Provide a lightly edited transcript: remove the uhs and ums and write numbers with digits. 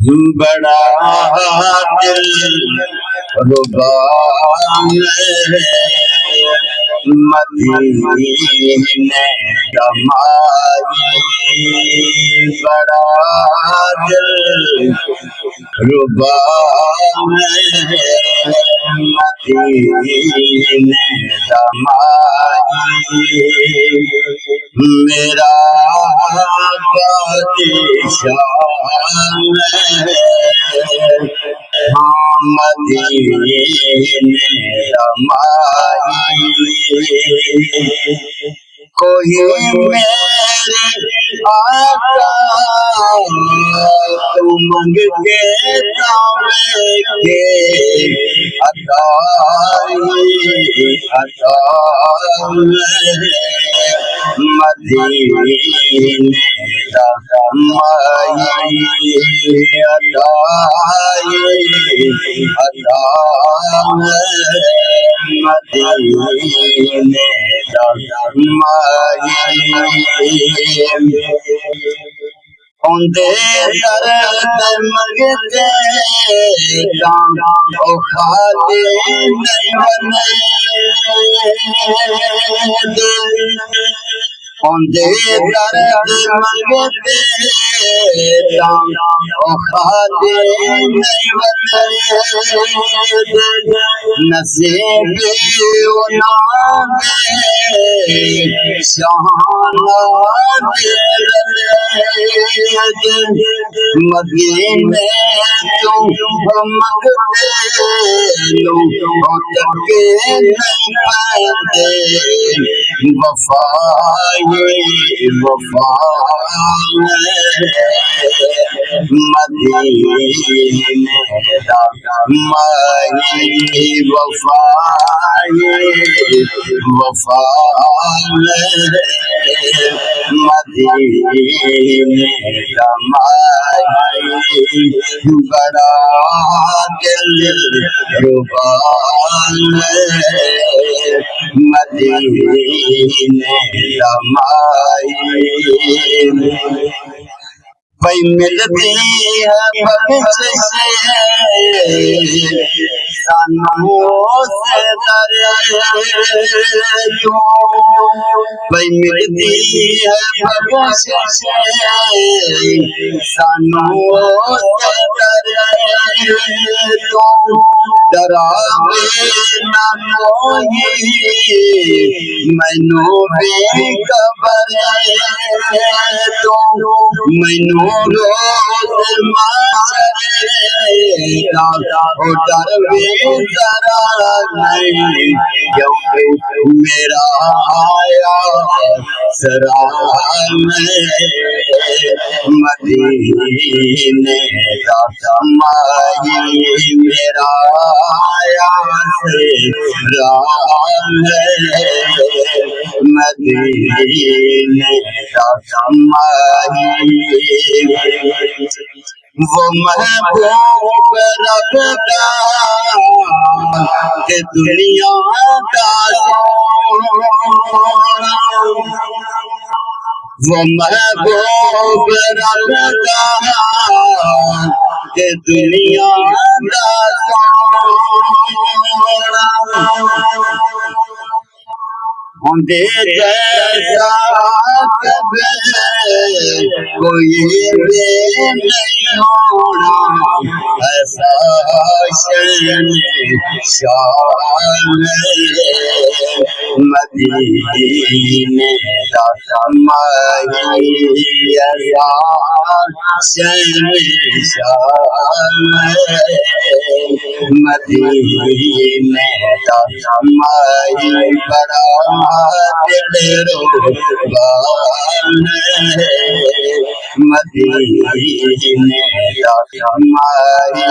बड़ा दिल रुबा मदीने कमाई, बड़ा दिल रुबा मदीने कमाई, मेरा मदीने रमाई, कोई मेरे आका तू मंग के तावे के अताई मदीने रमाई, मदीने औंदे दर्द मंगते ओ खाली नहीं बने, औंदे दर्द मंगते ओ खाली नहीं बने, नसीबे शाना मदीने तुम मंगते के नहीं पाते, वफाए वफा मदीने रमाई, वफाए वफा मदीने रमाई, बड़ा दिल रुबा मदीने रमाई, भाई मिलती है बख्शिश सानू से दरे, भाई मिलती है बख्शिश सानू से दरे, डरावे ना कोई मैनू भी खबर तो मैनू रोज मारेगा ओ डर भी जरा नहीं, क्योंकि मेरा आया सराय में मदीने का समाई, मेरा आया सराय में मदीने का समाई, वो महबूब रब का के दुनिया का सोना, वो महबूब रब का के दुनिया का सोना, होंदे जैसा कभी कोई भी नहीं होना, ऐसा शान मदीने का समाई, ऐसा शान मदीने का समाई, बड़ा दिल रुबा मदीने का समाई।